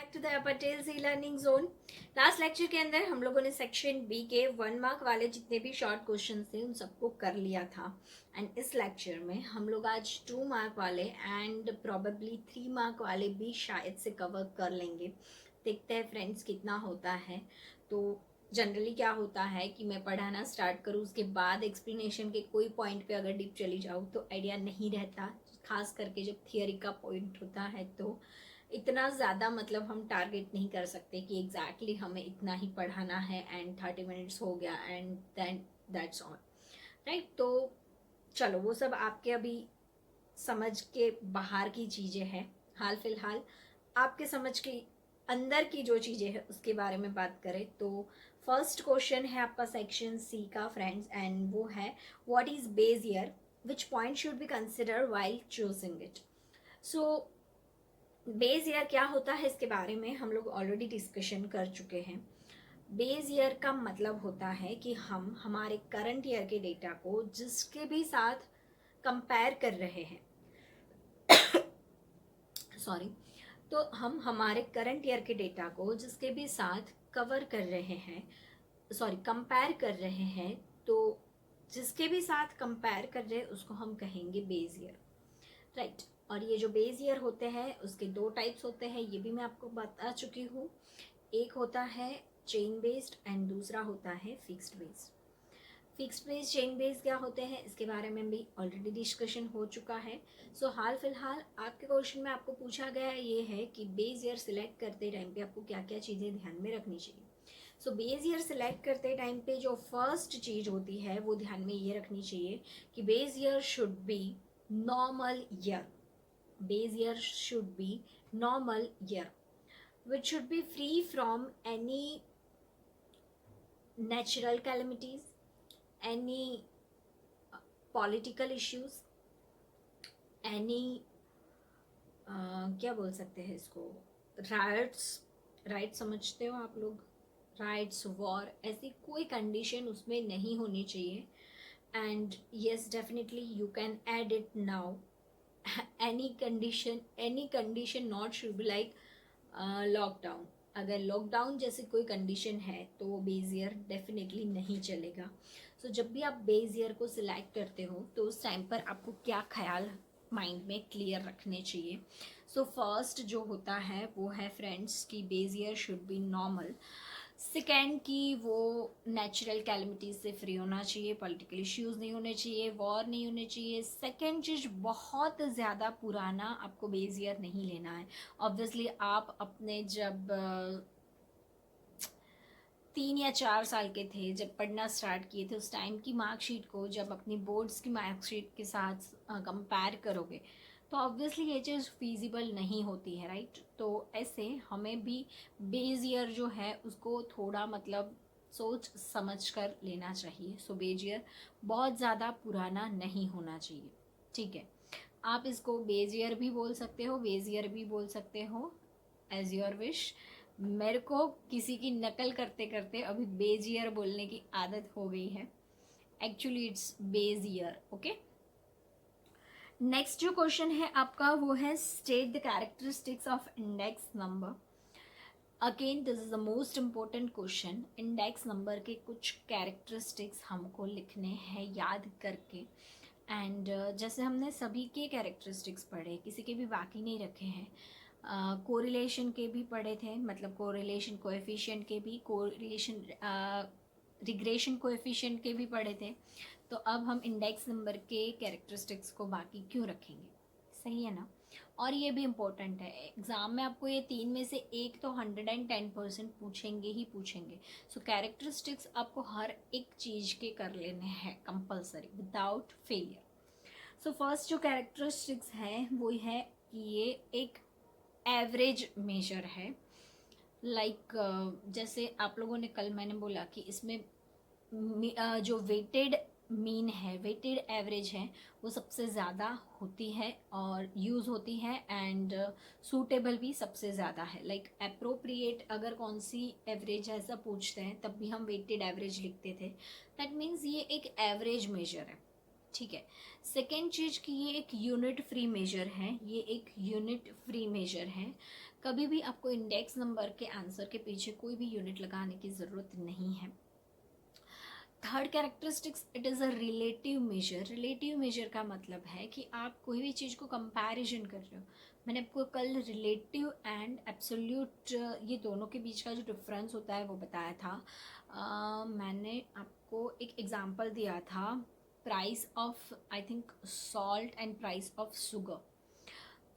Back to the Patel C learning zone. Last lecture के अंदर हम लोगों ने सेक्शन बी के 1 मार्क वाले जितने भी शॉर्ट क्वेश्चन थे उन सबको कर लिया था। एंड इस लेक्चर में हम लोग आज 2 मार्क वाले एंड प्रॉबेबली 3 मार्क वाले भी शायद से कवर कर लेंगे। देखते हैं फ्रेंड्स कितना होता है। तो जनरली क्या होता है कि मैं पढ़ाना स्टार्ट करूँ, उसके बाद एक्सप्लेनेशन के कोई पॉइंट पे अगर डीप चली जाऊँ तो आइडिया नहीं रहता, खास करके जब थियोरी का पॉइंट होता है तो इतना ज़्यादा मतलब हम टारगेट नहीं कर सकते कि एग्जैक्टली हमें इतना ही पढ़ाना है एंड 30 मिनट्स हो गया and then that's all, right. तो चलो वो सब आपके अभी समझ के बाहर की चीज़ें हैं। हाल फिलहाल आपके समझ के अंदर की जो चीज़ें हैं उसके बारे में बात करें तो फर्स्ट क्वेश्चन है आपका सेक्शन सी का फ्रेंड्स, एंड वो है what is base year, which point should be consider while choosing it. So base year क्या होता है इसके बारे में हम लोग ऑलरेडी डिस्कशन कर चुके हैं। बेस ईयर का मतलब होता है कि हम हमारे करंट ईयर के डेटा को जिसके भी साथ कंपेयर कर रहे हैं सॉरी, तो हम हमारे करंट ईयर के डेटा को जिसके भी साथ कवर कर रहे हैं, सॉरी कंपेयर कर रहे हैं, तो जिसके भी साथ कंपेयर कर रहे हैं उसको हम कहेंगे बेस ईयर, राइट। और ये जो बेस ईयर होते हैं उसके 2 टाइप्स होते हैं, ये भी मैं आपको बता चुकी हूँ। एक होता है चेन बेस्ड एंड दूसरा होता है fixed based. Fixed base chain base क्या होते हैं इसके बारे में भी ऑलरेडी डिस्कशन हो चुका है। सो हाल फिलहाल आपके क्वेश्चन में आपको पूछा गया ये है कि बेस ईयर सिलेक्ट करते टाइम पे आपको क्या क्या चीज़ें ध्यान में रखनी चाहिए। सो बेस ईयर सिलेक्ट करते टाइम पे जो फर्स्ट चीज़ होती है वो ध्यान में ये रखनी चाहिए कि base year should be normal year. Base year should be normal year, which should be free from any natural calamities, any political issues, any क्या बोल सकते हैं इसको, राइट्स, राइट समझते हो आप लोग, राइट्स वॉर, ऐसी कोई कंडीशन उसमें नहीं होनी चाहिए। And yes definitely you can add it now, any condition not should be like lockdown. अगर लॉकडाउन जैसी कोई कंडीशन है तो वो बेस ईयर डेफिनेटली नहीं चलेगा। सो जब भी आप बेस ईयर को सिलेक्ट करते हो तो उस टाइम पर आपको क्या ख्याल माइंड में क्लियर रखने चाहिए। सो फर्स्ट जो होता है वो है फ्रेंड्स कि base year should be normal. Second कि वो नेचुरल कैलमिटीज से फ्री होना चाहिए, पॉलिटिकल इश्यूज नहीं होने चाहिए, वॉर नहीं होने चाहिए। सेकेंड चीज़, बहुत ज़्यादा पुराना आपको बेस ईयर नहीं लेना है। ऑब्वियसली आप अपने जब 3 या 4 साल के थे, जब पढ़ना स्टार्ट किए थे, उस टाइम की मार्कशीट को जब अपनी बोर्ड्स की मार्कशीट के साथ कंपेयर करोगे तो ऑब्वियसली ये चीज़ फीजिबल नहीं होती है, राइट। तो ऐसे हमें भी बेस ईयर जो है उसको थोड़ा मतलब सोच समझ कर लेना चाहिए। सो बेस ईयर बहुत ज़्यादा पुराना नहीं होना चाहिए, ठीक है। आप इसको बेस ईयर भी बोल सकते हो, बेस ईयर भी बोल सकते हो, एज योर विश। मेरे को किसी की नकल करते करते अभी बेस ईयर बोलने की आदत हो गई है। Actually it's base year, okay. Next जो क्वेश्चन है आपका वो है state the characteristics of index number. Again this is the most important question. Index number के कुछ कैरेक्टरिस्टिक्स हमको लिखने हैं याद करके। एंड जैसे हमने सभी के कैरेक्टरिस्टिक्स पढ़े, किसी के भी बाकी नहीं रखे हैं। कोरिलेशन के भी पढ़े थे, मतलब कोरिलेशन कोएफिशिएंट के भी, कोरिलेशन रिग्रेशन कोएफिशिएंट के भी पढ़े थे। तो अब हम इंडेक्स नंबर के कैरेक्टरिस्टिक्स को बाकी क्यों रखेंगे, सही है ना। और ये भी इम्पोर्टेंट है, एग्ज़ाम में आपको ये 3 में से एक तो 110% पूछेंगे ही पूछेंगे। सो कैरेक्टरिस्टिक्स आपको हर एक चीज़ के कर लेने हैं compulsory without failure. So first जो कैरेक्टरिस्टिक्स है वो है कि ये एक एवरेज मेजर है। लाइक जैसे आप लोगों ने कल मैंने बोला कि इसमें जो वेटेड मीन है, वेटेड एवरेज है, वो सबसे ज़्यादा होती है और यूज़ होती है एंड सूटेबल भी सबसे ज़्यादा है। लाइक अप्रोप्रिएट अगर कौन सी एवरेज है ऐसा पूछते हैं तब भी हम वेटेड एवरेज लिखते थे। दैट मीन्स ये एक एवरेज मेजर है, ठीक है। सेकेंड चीज़ कि ये एक यूनिट फ्री मेजर है, ये एक यूनिट फ्री मेजर है। कभी भी आपको इंडेक्स नंबर के आंसर के पीछे कोई भी यूनिट लगाने की ज़रूरत नहीं है। Third characteristics, it is a relative major. Relative major का मतलब है कि आप कोई भी चीज़ को कंपैरिजन कर रहे हो। मैंने आपको कल रिलेटिव एंड एब्सोल्यूट ये दोनों के बीच का जो डिफरेंस होता है वो बताया था। मैंने आपको एक एग्जांपल दिया था, price of I think salt and price of sugar.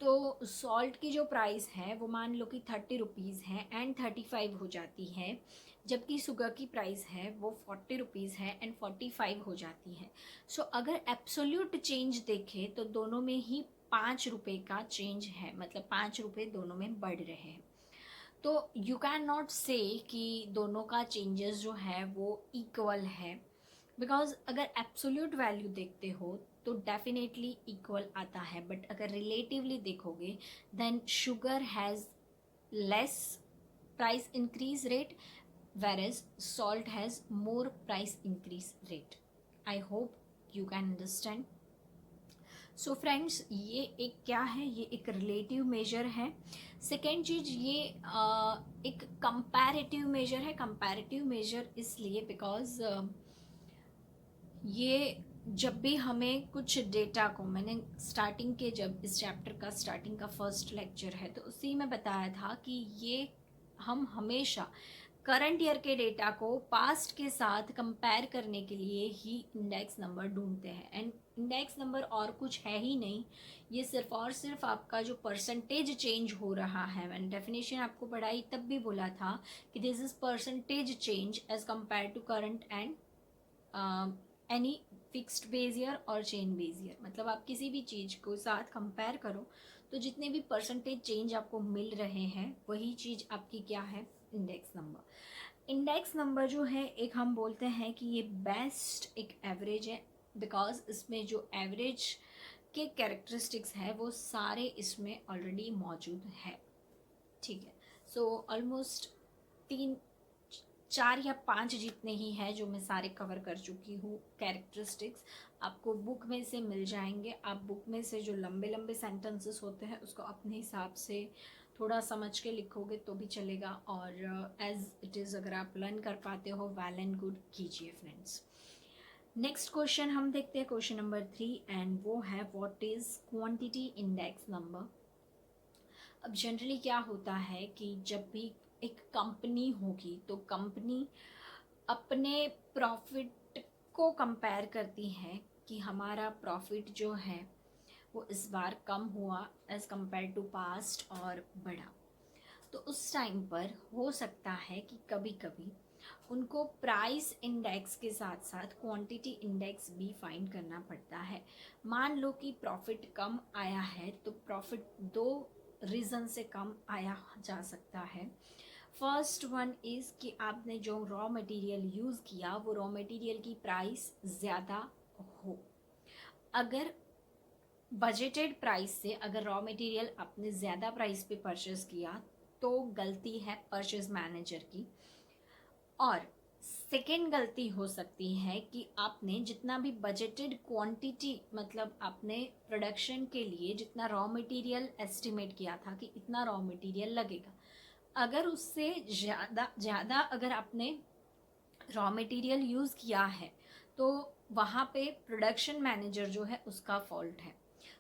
तो सॉल्ट की जो प्राइस है वो मान लो कि 30 रुपीज़ है एंड 35 हो जाती है, जबकि शुगर की प्राइस है वो 40 रुपीज़ है एंड 45 हो जाती है। सो अगर एब्सोल्यूट चेंज देखें तो दोनों में ही 5 रुपये का चेंज है, मतलब 5 रुपये दोनों में बढ़ रहे हैं। तो यू कैन नॉट से कि दोनों का चेंजेस जो है वो इक्वल है, बिकॉज अगर एब्सोल्यूट वैल्यू देखते हो तो डेफिनेटली इक्वल आता है, बट अगर रिलेटिवली देखोगे then sugar has less price increase rate whereas salt has more price increase rate. I hope you can understand. So friends, ये एक क्या है, ये एक रिलेटिव मेजर है। सेकेंड चीज़, ये एक कंपैरेटिव मेजर है। कंपैरेटिव मेजर इसलिए बिकॉज ये जब भी हमें कुछ डेटा को, मैंने स्टार्टिंग के, जब इस चैप्टर का स्टार्टिंग का फर्स्ट लेक्चर है तो उसी में बताया था कि ये हम हमेशा करंट ईयर के डेटा को पास्ट के साथ कंपेयर करने के लिए ही इंडेक्स नंबर ढूंढते हैं। एंड इंडेक्स नंबर और कुछ है ही नहीं, ये सिर्फ और सिर्फ आपका जो परसेंटेज चेंज हो रहा है, मैंने डेफिनेशन आपको पढ़ाई तब भी बोला था कि this is percentage change as compare to current and any fixed base year और चेन बेस ईयर। मतलब आप किसी भी चीज़ को साथ कंपेयर करो तो जितने भी परसेंटेज चेंज आपको मिल रहे हैं वही चीज़ आपकी क्या है, इंडेक्स नंबर। इंडेक्स नंबर जो है एक हम बोलते हैं कि ये बेस्ट एक एवरेज है, बिकॉज इसमें जो एवरेज के कैरेक्टरिस्टिक्स है वो सारे इसमें ऑलरेडी मौजूद है। ठीक है, सो ऑलमोस्ट 3 4 या 5 जितने ही हैं जो मैं सारे कवर कर चुकी हूँ कैरेक्टरिस्टिक्स, आपको बुक में से मिल जाएंगे। आप बुक में से जो लंबे लंबे सेंटेंसेस होते हैं उसको अपने हिसाब से थोड़ा समझ के लिखोगे तो भी चलेगा, और एज इट इज़ अगर आप लर्न कर पाते हो वेल एंड गुड, कीजिए फ्रेंड्स। नेक्स्ट क्वेश्चन हम देखते हैं, क्वेश्चन नंबर 3, एंड वो है what is quantity index number. अब जनरली क्या होता है कि जब भी एक कंपनी होगी तो कंपनी अपने प्रॉफिट को कंपेयर करती है कि हमारा प्रॉफिट जो है वो इस बार कम हुआ एज़ कंपेयर टू पास्ट और बढ़ा। तो उस टाइम पर हो सकता है कि कभी कभी उनको प्राइस इंडेक्स के साथ साथ क्वांटिटी इंडेक्स भी फाइंड करना पड़ता है। मान लो कि प्रॉफिट कम आया है तो प्रॉफिट दो रीज़न से कम आया जा सकता है। फर्स्ट वन इज़ कि आपने जो रॉ मटेरियल यूज़ किया वो रॉ मटेरियल की प्राइस ज़्यादा हो। अगर बजटेड प्राइस से अगर रॉ मटेरियल आपने ज़्यादा प्राइस पे परचेज़ किया तो गलती है परचेज़ मैनेजर की। और सेकेंड गलती हो सकती है कि आपने जितना भी बजटेड क्वांटिटी, मतलब आपने प्रोडक्शन के लिए जितना रॉ मटेरियल एस्टिमेट किया था कि इतना रॉ मटेरियल लगेगा, अगर उससे ज़्यादा अगर आपने रॉ मटेरियल यूज़ किया है तो वहाँ पे प्रोडक्शन मैनेजर जो है उसका फॉल्ट है।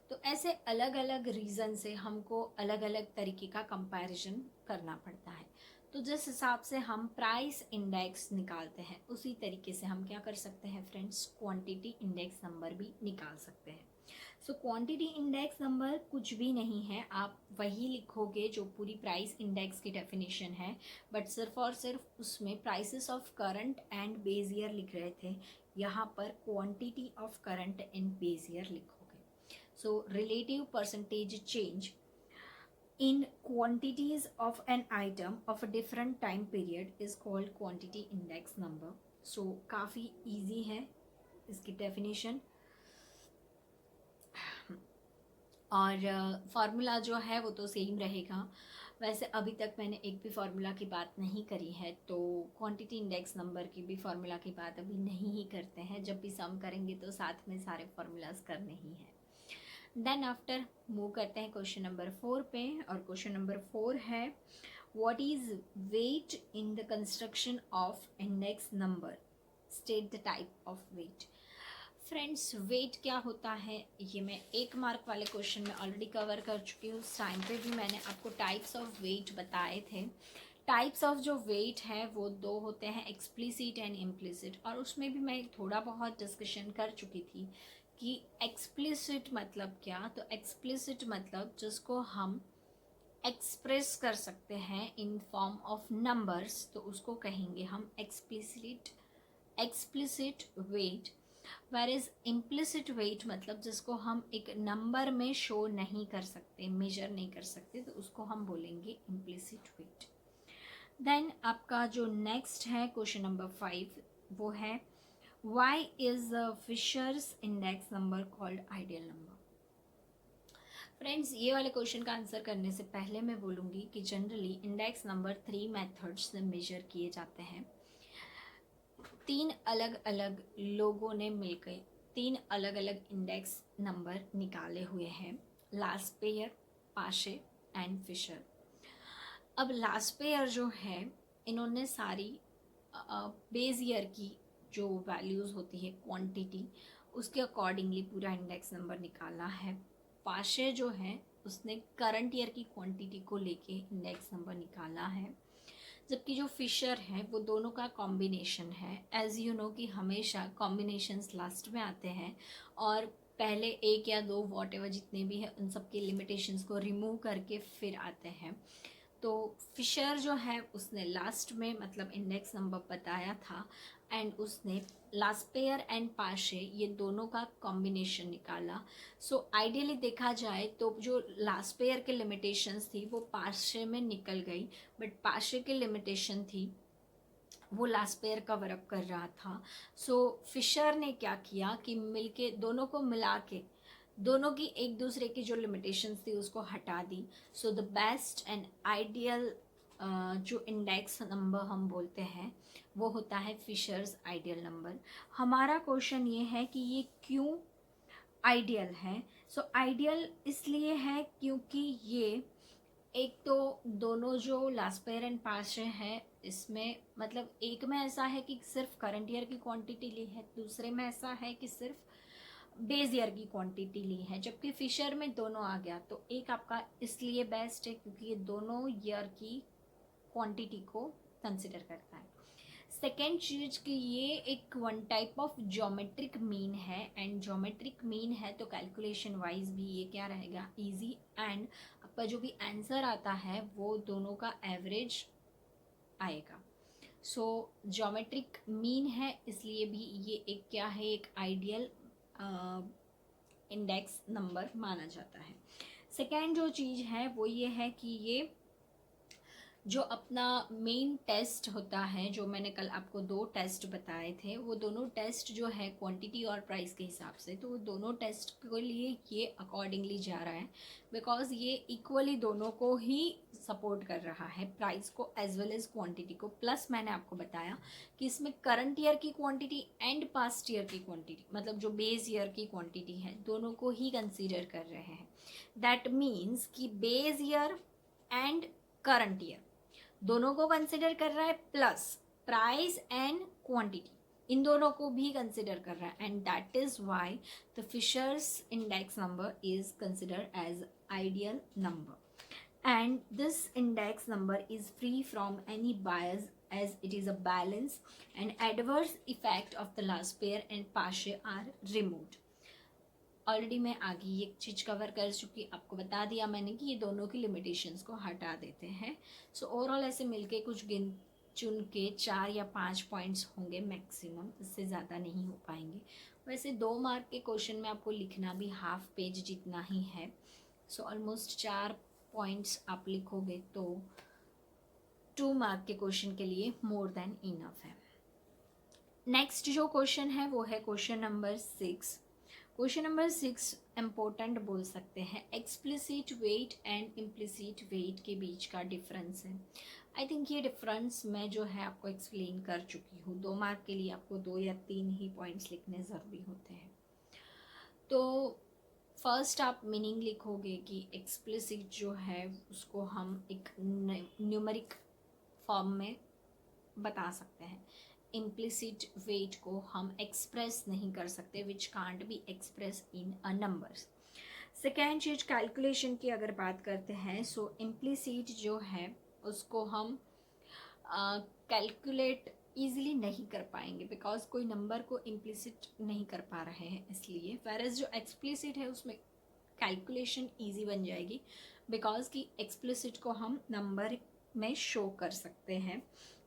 तो ऐसे अलग अलग रीज़न से हमको अलग अलग तरीके का कंपैरिजन करना पड़ता है। तो जिस हिसाब से हम प्राइस इंडेक्स निकालते हैं उसी तरीके से हम क्या कर सकते हैं फ्रेंड्स, क्वांटिटी इंडेक्स नंबर भी निकाल सकते हैं। सो क्वांटिटी इंडेक्स नंबर कुछ भी नहीं है, आप वही लिखोगे जो पूरी प्राइस इंडेक्स की डेफिनेशन है, बट सिर्फ और सिर्फ उसमें prices of current and base year लिख रहे थे, यहाँ पर quantity of current and base year लिखोगे। So relative percentage change in quantities of an item of a different time period is called quantity index number. So काफ़ी easy है इसकी definition, और फार्मूला जो है वो तो सेम रहेगा। वैसे अभी तक मैंने एक भी फार्मूला की बात नहीं करी है, तो क्वांटिटी इंडेक्स नंबर की भी फार्मूला की बात अभी नहीं ही करते हैं। जब भी सम करेंगे तो साथ में सारे फार्मूलाज करने ही हैं। देन आफ्टर मूव करते हैं क्वेश्चन नंबर 4 पे, और क्वेश्चन नंबर 4 है what is weight in the construction of index number, state the type of weight. Friends, weight क्या होता है ये मैं 1 मार्क वाले क्वेश्चन में ऑलरेडी कवर कर चुकी हूँ। उस टाइम पे भी मैंने आपको टाइप्स ऑफ वेट बताए थे। टाइप्स ऑफ जो वेट है वो 2 होते हैं, एक्सप्लिसिट एंड इम्प्लिसिट, और उसमें भी मैं थोड़ा बहुत डिस्कशन कर चुकी थी कि एक्सप्लिसिट मतलब क्या। तो एक्सप्लिसिट मतलब जिसको हम एक्सप्रेस कर सकते हैं इन फॉर्म ऑफ नंबर्स, तो उसको कहेंगे हम explicit weight. Whereas implicit weight मतलब जिसको हम एक नंबर में शो नहीं कर सकते, मेजर नहीं कर सकते, तो उसको हम बोलेंगे इम्प्लिसिट वेट। देन आपका जो नेक्स्ट है क्वेश्चन नंबर 5, वो है why is Fisher's index number called ideal number. Friends, ये वाले क्वेश्चन का आंसर करने से पहले मैं बोलूँगी कि जनरली इंडेक्स नंबर 3 मेथड्स से मेजर किए जाते हैं। 3 अलग अलग लोगों ने मिलकर 3 अलग अलग इंडेक्स नंबर निकाले हुए हैं, लास्पेयर, पाशे एंड फिशर। अब लास्पेयर जो है, इन्होंने सारी बेस ईयर की जो वैल्यूज़ होती है क्वांटिटी, उसके अकॉर्डिंगली पूरा इंडेक्स नंबर निकाला है। पाशे जो है उसने करंट ईयर की क्वांटिटी को लेके इंडेक्स नंबर निकाला है। जबकि जो फिशर है वो दोनों का कॉम्बिनेशन है। एज यू नो कि हमेशा कॉम्बिनेशंस लास्ट में आते हैं और पहले 1 या 2 वॉट एवर जितने भी हैं उन सब के लिमिटेशंस को रिमूव करके फिर आते हैं। तो फिशर जो है उसने लास्ट में मतलब इंडेक्स नंबर बताया था, एंड उसने लास्पेयर एंड पाशे ये दोनों का कॉम्बिनेशन निकाला। सो आइडियली देखा जाए तो जो लास्पेयर के लिमिटेशंस थी वो पाशे में निकल गई, बट पाशे की लिमिटेशन थी वो लास्पेयर कवर अप कर रहा था। सो फिशर ने क्या किया कि मिलके दोनों को मिला के दोनों की एक दूसरे की जो लिमिटेशंस थी उसको हटा दी। So the best and ideal जो इंडेक्स नंबर हम बोलते हैं वो होता है फिशर्स आइडियल नंबर। हमारा क्वेश्चन ये है कि ये क्यों आइडियल है। सो आइडियल इसलिए है क्योंकि ये एक तो दोनों जो लास्पेयर एंड पाशे हैं इसमें मतलब एक में ऐसा है कि सिर्फ करंट ईयर की क्वांटिटी ली है, दूसरे में ऐसा है कि सिर्फ बेस ईयर की क्वांटिटी ली है, जबकि फिशर में दोनों आ गया। तो एक आपका इसलिए बेस्ट है क्योंकि ये दोनों ईयर की क्वांटिटी को कंसिडर करता है। सेकेंड चीज कि ये एक one type of geometric mean है, एंड ज्योमेट्रिक मीन है तो कैलकुलेशन वाइज भी ये क्या रहेगा, इजी, एंड आपका जो भी आंसर आता है वो दोनों का एवरेज आएगा। सो ज्योमेट्रिक मीन है इसलिए भी ये एक क्या है, एक आइडियल इंडेक्स नंबर माना जाता है। सेकेंड जो चीज़ है वो ये है कि ये जो अपना मेन टेस्ट होता है, जो मैंने कल आपको 2 टेस्ट बताए थे, वो दोनों टेस्ट जो है क्वांटिटी और प्राइस के हिसाब से, तो वो दोनों टेस्ट के लिए ये अकॉर्डिंगली जा रहा है, बिकॉज ये इक्वली दोनों को ही सपोर्ट कर रहा है, प्राइस को एज वेल एज क्वांटिटी को। प्लस मैंने आपको बताया कि इसमें करंट ईयर की क्वांटिटी एंड पास्ट ईयर की क्वांटिटी मतलब जो बेस ईयर की क्वांटिटी है दोनों को ही कंसीडर कर रहे हैं। दैट मीन्स कि base year and current year दोनों को कंसिडर कर रहा है, प्लस प्राइस एंड क्वांटिटी इन दोनों को भी कंसिडर कर रहा है, and that is why the Fisher's index number is considered as ideal number, and this index number is free from any bias as it is a balance and adverse effect of the last pair and Paasche are removed. Already मैं आगे ये चीज़ cover कर चुकी, आपको बता दिया मैंने कि ये दोनों की लिमिटेशंस को हटा देते हैं। सो ओवरऑल ऐसे मिलके कुछ गिन चुन के 4 या 5 पॉइंट्स होंगे मैक्सिमम, इससे ज़्यादा नहीं हो पाएंगे। वैसे 2 मार्क के क्वेश्चन में आपको लिखना भी हाफ पेज जितना ही है। सो ऑलमोस्ट 4 पॉइंट्स आप लिखोगे तो 2 मार्क के क्वेश्चन के लिए मोर देन इनफ है। नेक्स्ट जो क्वेश्चन है वो है question number 6। Question number 6 important बोल सकते हैं। Explicit weight and implicit weight के बीच का डिफरेंस है। आई थिंक ये डिफरेंस मैं जो है आपको एक्सप्लेन कर चुकी हूँ। 2 मार्क के लिए आपको 2 या 3 ही पॉइंट्स लिखने ज़रूरी होते हैं। तो फर्स्ट आप मीनिंग लिखोगे कि एक्सप्लिसिट जो है उसको हम एक न्यूमेरिक फॉर्म में बता सकते हैं। इम्प्लिसिट वेट को हम एक्सप्रेस नहीं कर सकते, which can't be express in a numbers. Second चीज कैलकुलेशन की अगर बात करते हैं, सो इम्प्लिसिट जो है उसको हम कैलकुलेट ईजिली नहीं कर पाएंगे, बिकॉज कोई नंबर को इम्प्लिसिट नहीं कर पा रहे हैं इसलिए। वेरएज जो एक्सप्लिसिट है उसमें कैलकुलेशन ईजी बन जाएगी, बिकॉज कि एक्सप्लिसिट को हम नंबर में शो कर सकते हैं।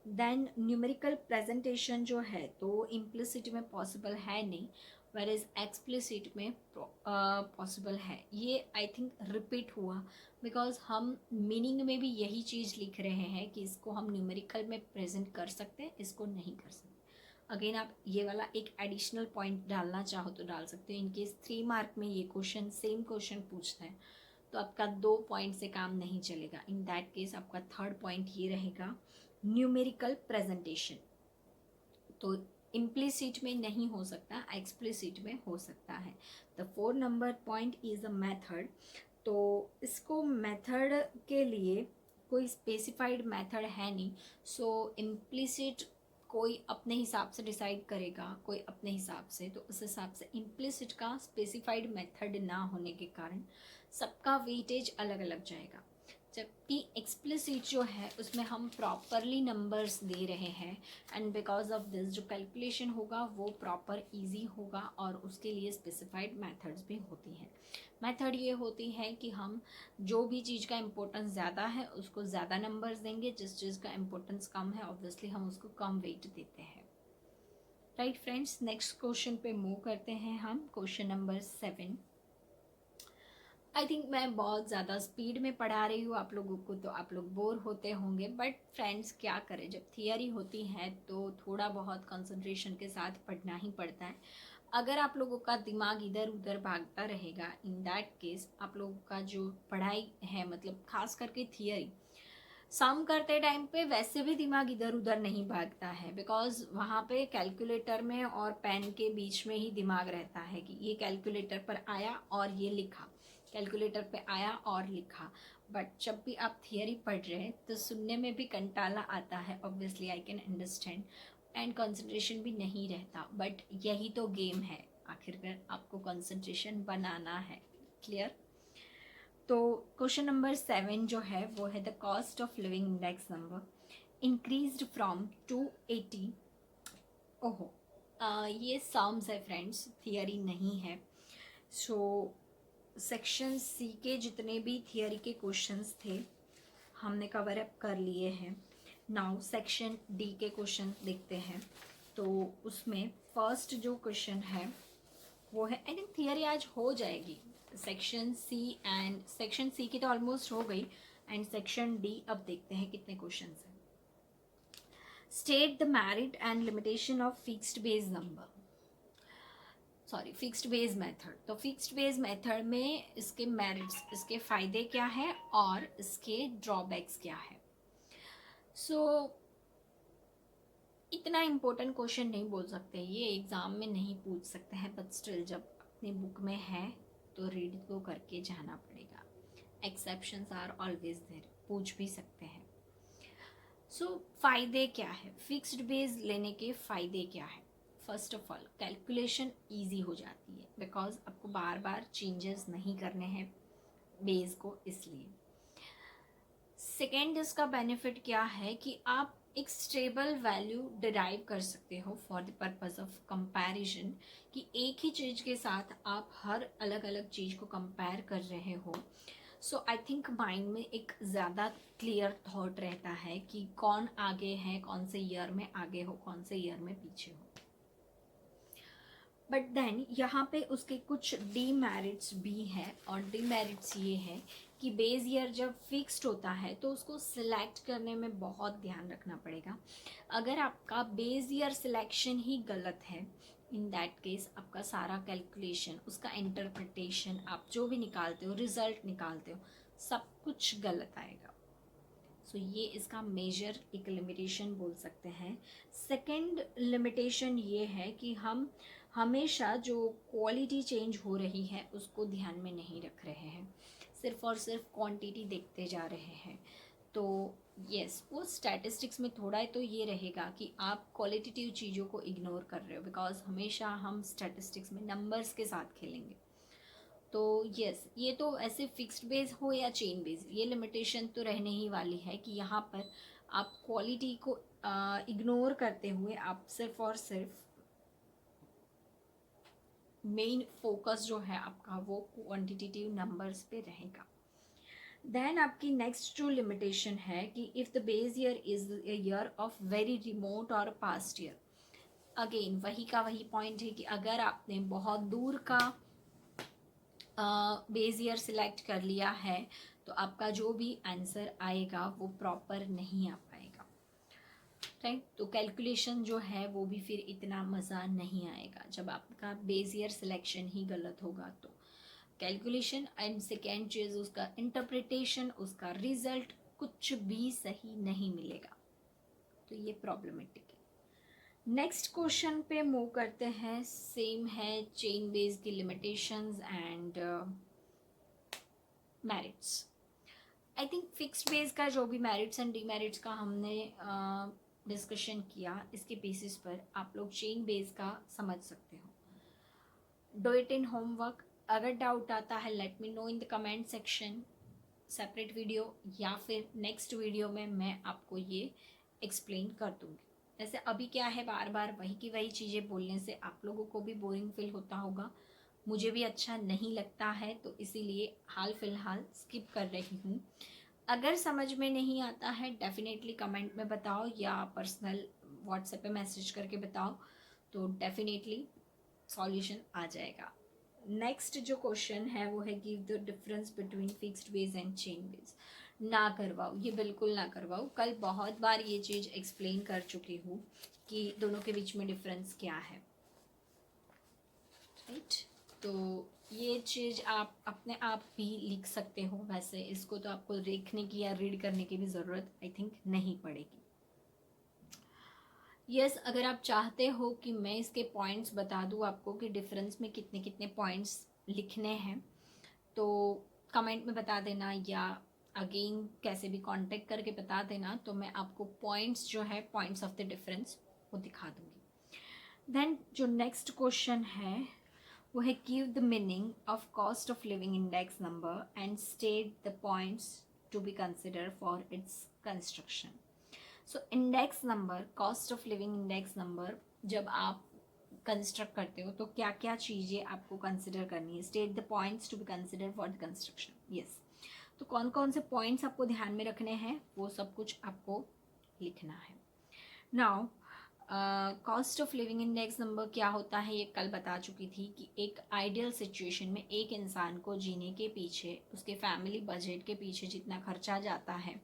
देन न्यूमेरिकल प्रेजेंटेशन जो है तो इम्प्लिसिट में पॉसिबल है नहीं, वेर इज एक्सप्लिसिट में पॉसिबल है। ये आई थिंक रिपीट हुआ बिकॉज हम मीनिंग में भी यही चीज़ लिख रहे हैं कि इसको हम न्यूमेरिकल में प्रेजेंट कर सकते हैं, इसको नहीं कर सकते। अगेन आप ये वाला एक एडिशनल पॉइंट डालना चाहो तो डाल सकते हो। इनकेस 3 मार्क में ये क्वेश्चन सेम क्वेश्चन पूछता है तो आपका 2 पॉइंट से काम नहीं चलेगा। इन दैट केस आपका थर्ड पॉइंट ये रहेगा न्यूमेरिकल प्रेजेंटेशन। तो इम्प्लिसिट में नहीं हो सकता, एक्सप्लिसिट में हो सकता है। The 4 number point is a method. तो इसको मेथड के लिए कोई स्पेसिफाइड मेथड है नहीं, सो इम्प्लिसिट कोई अपने हिसाब से डिसाइड करेगा, कोई अपने हिसाब से, तो उस हिसाब से इम्प्लिसिट का स्पेसिफाइड मेथड ना होने के कारण सबका वेटेज अलग अलग जाएगा। जबकि एक्सप्लिसिट जो है उसमें हम प्रॉपरली नंबर्स दे रहे हैं, एंड बिकॉज ऑफ दिस जो कैलकुलेशन होगा वो प्रॉपर इजी होगा, और उसके लिए स्पेसिफाइड मेथड्स भी होती हैं। मेथड ये होती है कि हम जो भी चीज़ का इम्पोर्टेंस ज़्यादा है उसको ज़्यादा नंबर्स देंगे, जिस चीज़ का इम्पोर्टेंस कम है ऑब्वियसली हम उसको कम वेट देते हैं। राइट फ्रेंड्स, नेक्स्ट क्वेश्चन पे मूव करते हैं हम। Question number 7। आई थिंक मैं बहुत ज़्यादा स्पीड में पढ़ा रही हूँ आप लोगों को, तो आप लोग बोर होते होंगे, बट फ्रेंड्स क्या करें, जब थियरी होती है तो थोड़ा बहुत कंसंट्रेशन के साथ पढ़ना ही पड़ता है। अगर आप लोगों का दिमाग इधर उधर भागता रहेगा, इन दैट केस आप लोगों का जो पढ़ाई है, मतलब खास करके थियरी सम करते टाइम पे वैसे भी दिमाग इधर उधर नहीं भागता है, बिकॉज वहाँ पे कैलकुलेटर में और पेन के बीच में ही दिमाग रहता है कि ये कैलकुलेटर पर आया और ये लिखा, कैलकुलेटर पे आया और लिखा। बट जब भी आप थियरी पढ़ रहे हैं तो सुनने में भी कंटाला आता है, obviously I can understand, and concentration भी नहीं रहता, बट यही तो गेम है, आखिरकार आपको कंसंट्रेशन बनाना है। क्लियर? तो क्वेश्चन नंबर 7 जो है वो है the cost of living index number increased from 280। ओहो, ये सम्स है फ्रेंड्स, थियरी नहीं है। सो सेक्शन सी के जितने भी थियरी के क्वेश्चंस थे हमने कवर अप कर लिए हैं। नाउ सेक्शन डी के क्वेश्चन देखते हैं। तो उसमें फर्स्ट जो क्वेश्चन है वो है, आई थिंक थियरी आज हो जाएगी। सेक्शन सी की तो ऑलमोस्ट हो गई, एंड सेक्शन डी अब देखते हैं कितने क्वेश्चंस हैं। State the merit and limitation of fixed base number, sorry fixed base method. तो फिक्स्ड बेस मेथड में इसके मेरिट्स, इसके फायदे क्या है और इसके ड्रॉबैक्स क्या है। सो इतना इम्पोर्टेंट क्वेश्चन नहीं बोल सकते, ये एग्जाम में नहीं पूछ सकते हैं, बट स्टिल जब अपनी बुक में है तो रीड तो करके जाना पड़ेगा। एक्सेप्शंस आर ऑलवेज देयर, पूछ भी सकते हैं। सो फायदे क्या है, फिक्स्ड बेस लेने के फायदे क्या है। First of all calculation easy हो जाती है, बिकॉज आपको बार बार चेंजेस नहीं करने हैं बेस को, इसलिए। सेकेंड इसका बेनिफिट क्या है कि आप एक स्टेबल वैल्यू डिराइव कर सकते हो for the purpose of comparison, कि एक ही चीज़ के साथ आप हर अलग अलग चीज़ को कंपेयर कर रहे हो। सो आई थिंक माइंड में एक ज़्यादा क्लियर थॉट रहता है कि कौन आगे है, कौन से ईयर में आगे हो, कौन से ईयर में पीछे हो। बट देन यहाँ पे उसके कुछ डीमेरिट्स भी हैं, और डीमेरिट्स ये है कि बेस ईयर जब फिक्स्ड होता है तो उसको सिलेक्ट करने में बहुत ध्यान रखना पड़ेगा। अगर आपका बेस ईयर सिलेक्शन ही गलत है, इन दैट केस आपका सारा कैलकुलेशन, उसका इंटरप्रिटेशन, आप जो भी निकालते हो, रिजल्ट निकालते हो, सब कुछ गलत आएगा। सो ये इसका मेजर एक लिमिटेशन बोल सकते हैं। सेकेंड लिमिटेशन ये है कि हम हमेशा जो क्वालिटी चेंज हो रही है उसको ध्यान में नहीं रख रहे हैं, सिर्फ और सिर्फ क्वांटिटी देखते जा रहे हैं। तो यस, वो स्टैटिस्टिक्स में थोड़ा है तो ये रहेगा कि आप क्वालिटेटिव चीज़ों को इग्नोर कर रहे हो, बिकॉज हमेशा हम स्टैटिस्टिक्स में नंबर्स के साथ खेलेंगे। तो यस, ये तो ऐसे फिक्स्ड बेस हो या चेन बेस, ये लिमिटेशन तो रहने ही वाली है कि यहाँ पर आप क्वालिटी को इग्नोर करते हुए आप सिर्फ और सिर्फ मेन फोकस जो है आपका वो क्वांटिटेटिव नंबर्स पे रहेगा। देन आपकी नेक्स्ट जो लिमिटेशन है कि if the base year is a year of very remote और पास्ट ईयर, अगेन वही का वही पॉइंट है कि अगर आपने बहुत दूर का बेस ईयर सिलेक्ट कर लिया है तो आपका जो भी आंसर आएगा वो प्रॉपर नहीं आ पाएगा, राइट। तो कैलकुलेशन जो है वो भी फिर इतना मज़ा नहीं आएगा जब आपका बेस ईयर सिलेक्शन ही गलत होगा। तो कैलकुलेशन एंड सेकेंड चीज़ उसका इंटरप्रिटेशन, उसका रिजल्ट कुछ भी सही नहीं मिलेगा। तो ये प्रॉब्लमेटिक है। नेक्स्ट क्वेश्चन पे मूव करते हैं। सेम है, चेन बेस्ड की limitations and merits. I think fixed base का जो भी मेरिट्स एंड डीमेरिट्स का हमने डिस्कशन किया, इसके बेसिस पर आप लोग चेन बेस का समझ सकते हो। Do it in homework. अगर डाउट आता है let me know in the comment section, separate video या फिर नेक्स्ट वीडियो में मैं आपको ये एक्सप्लेन कर दूँगी। ऐसे अभी क्या है, बार बार वही की वही चीज़ें बोलने से आप लोगों को भी बोरिंग फील होता होगा, मुझे भी अच्छा नहीं लगता है, तो इसीलिए हाल फिलहाल स्किप कर रही हूँ। अगर समझ में नहीं आता है डेफिनेटली कमेंट में बताओ या पर्सनल व्हाट्सएप पे मैसेज करके बताओ, तो डेफिनेटली सॉल्यूशन आ जाएगा। नेक्स्ट जो क्वेश्चन है वो है give the difference between fixed base and chain base. ना करवाओ, ये बिल्कुल ना करवाओ। कल बहुत बार ये चीज़ एक्सप्लेन कर चुकी हूँ कि दोनों के बीच में डिफरेंस क्या है, राइट। तो ये चीज़ आप अपने आप भी लिख सकते हो। वैसे इसको तो आपको देखने की या रीड करने की भी ज़रूरत आई थिंक नहीं पड़ेगी। यस, अगर आप चाहते हो कि मैं इसके पॉइंट्स बता दूँ आपको कि डिफरेंस में कितने कितने पॉइंट्स लिखने हैं, तो कमेंट में बता देना या अगेन कैसे भी कांटेक्ट करके बता देना, तो मैं आपको पॉइंट्स जो है, पॉइंट्स ऑफ द डिफरेंस वो दिखा दूँगी। देन जो नेक्स्ट क्वेश्चन है वो है give the meaning of cost of living index number and state the points to be consider for its construction. So index number, cost of living index number जब आप construct करते हो तो क्या क्या चीज़ें आपको कंसिडर करनी है। State the points to be consider for the construction. Yes, तो कौन कौन से पॉइंट्स आपको ध्यान में रखने हैं वो सब कुछ आपको लिखना है। Now cost of living index number क्या होता है ये कल बता चुकी थी कि एक आइडियल सिचुएशन में एक इंसान को जीने के पीछे, उसके फैमिली बजट के पीछे जितना खर्चा जाता है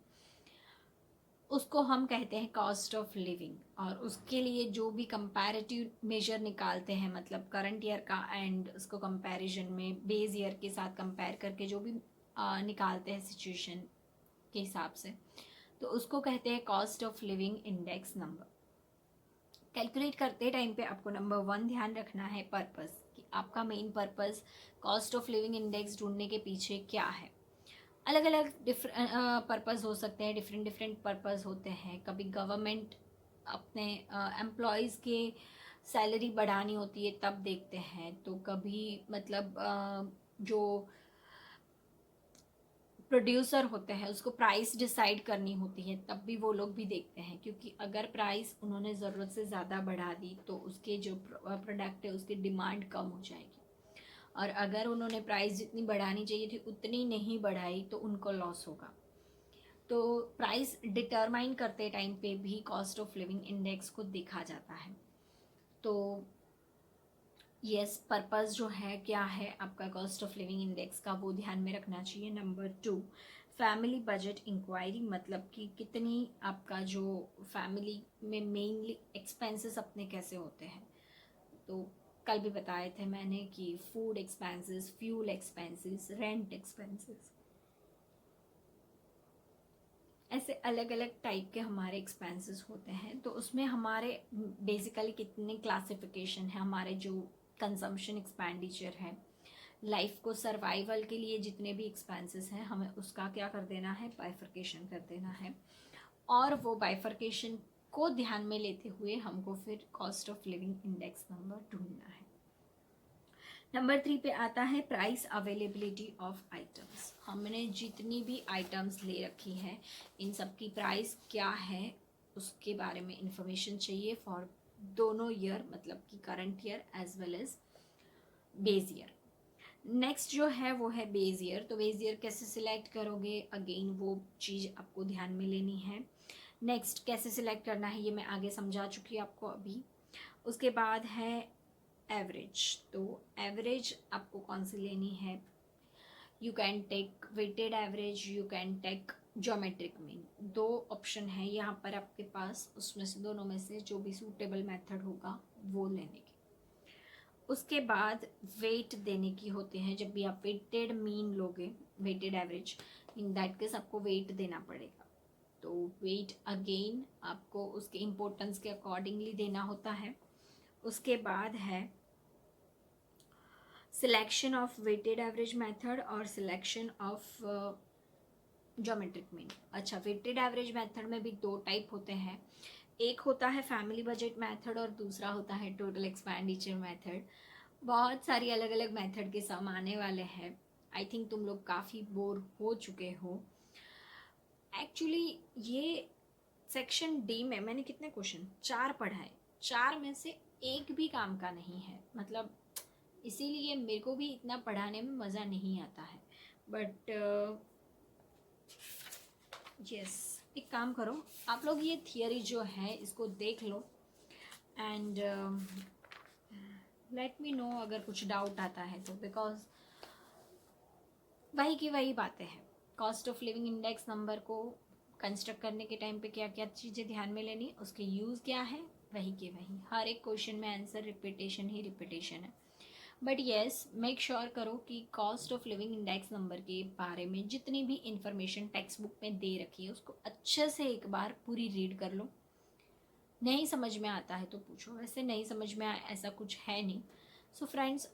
उसको हम कहते हैं कॉस्ट ऑफ लिविंग। और उसके लिए जो भी कंपैरेटिव मेजर निकालते हैं, मतलब करंट ईयर का एंड उसको कंपैरिजन में बेस ईयर के साथ कंपेयर करके जो भी निकालते हैं सिचुएशन के हिसाब से, तो उसको कहते हैं cost of living index number. Calculate करते टाइम पे आपको नंबर 1 ध्यान रखना है पर्पस, कि आपका main purpose cost of living index ढूंढने के पीछे क्या है। अलग अलग पर्पस हो सकते हैं, डिफरेंट डिफरेंट पर्पस होते हैं। कभी गवर्नमेंट अपने एम्प्लॉयज़ के सैलरी बढ़ानी होती है तब देखते हैं, तो कभी मतलब जो प्रोड्यूसर होते हैं उसको प्राइस डिसाइड करनी होती है तब भी वो लोग भी देखते हैं, क्योंकि अगर प्राइस उन्होंने ज़रूरत से ज़्यादा बढ़ा दी तो उसके जो प्रोडक्ट है उसकी डिमांड कम हो जाएगी, और अगर उन्होंने प्राइस जितनी बढ़ानी चाहिए थी उतनी नहीं बढ़ाई तो उनको लॉस होगा। तो प्राइस डिटरमाइन करते टाइम पे भी कॉस्ट ऑफ लिविंग इंडेक्स को देखा जाता है। तो यस, पर्पस जो है क्या है आपका कॉस्ट ऑफ लिविंग इंडेक्स का वो ध्यान में रखना चाहिए। नंबर 2, फैमिली बजट इंक्वायरी, मतलब कि कितनी आपका जो फैमिली में मेनली एक्सपेंसेस अपने कैसे होते हैं। तो कल भी बताए थे मैंने कि food expenses, fuel expenses, rent expenses, ऐसे अलग अलग टाइप के हमारे एक्सपेंसेस होते हैं। तो उसमें हमारे बेसिकली कितने क्लासिफिकेशन है, हमारे जो कंजम्पशन एक्सपेंडिचर है, लाइफ को सर्वाइवल के लिए जितने भी एक्सपेंसेस हैं, हमें उसका क्या कर देना है, बाइफर्केशन कर देना है। और वो बाइफर्केशन को ध्यान में लेते हुए हमको फिर cost of living index number ढूंढना है। नंबर 3 पे आता है प्राइस अवेलेबिलिटी ऑफ आइटम्स। हमने जितनी भी आइटम्स ले रखी है, इन सब की प्राइस क्या है उसके बारे में इंफॉर्मेशन चाहिए फॉर दोनों ईयर, मतलब कि current year as well as base year. Next जो है वो है बेस ईयर। तो बेस ईयर कैसे सिलेक्ट करोगे, अगेन वो चीज़ आपको ध्यान में लेनी है। नेक्स्ट कैसे सिलेक्ट करना है ये मैं आगे समझा चुकी हूँ आपको अभी। उसके बाद है एवरेज। तो एवरेज आपको कौन सी लेनी है, you can take weighted average, you can take geometric mean. दो ऑप्शन है यहाँ पर आपके पास, उसमें से दोनों में से जो भी सूटेबल मेथड होगा वो लेने की। उसके बाद वेट देने की होते हैं। जब भी आप वेटेड मीन लोगे, weighted average, in that case आपको वेट देना पड़ेगा। तो वेट अगेन आपको उसके इम्पोर्टेंस के अकॉर्डिंगली देना होता है। उसके बाद है selection of weighted average method और सिलेक्शन ऑफ ज्योमेट्रिक मीन। अच्छा, वेटेड एवरेज मेथड में भी दो टाइप होते हैं, एक होता है फैमिली बजट मेथड और दूसरा होता है टोटल एक्सपेंडिचर मेथड। बहुत सारी अलग अलग मेथड के सम आने वाले हैं। आई थिंक तुम लोग काफ़ी बोर हो चुके हो। एक्चुअली ये सेक्शन डी में मैंने कितने क्वेश्चन, 4 पढ़ाए, 4 में से एक भी काम का नहीं है। मतलब इसीलिए मेरे को भी इतना पढ़ाने में मज़ा नहीं आता है। बट यस, एक काम करो आप लोग, ये थियरी जो है इसको देख लो एंड लेट मी नो अगर कुछ डाउट आता है तो। बिकॉज वही की वही बातें हैं, cost of living index number को कंस्ट्रक्ट करने के टाइम पे क्या क्या चीज़ें ध्यान में लेनी, उसके यूज़ क्या है, वही के वही। हर एक क्वेश्चन में आंसर रिपीटेशन ही रिपीटेशन है। बट येस, मेक श्योर करो कि cost of living index number के बारे में जितनी भी इंफॉर्मेशन टेक्स्ट बुक में दे रखी है उसको अच्छे से एक बार पूरी रीड कर लो। नहीं समझ में आता है तो पूछो, वैसे नहीं समझ में आया ऐसा कुछ है नहीं। So friends,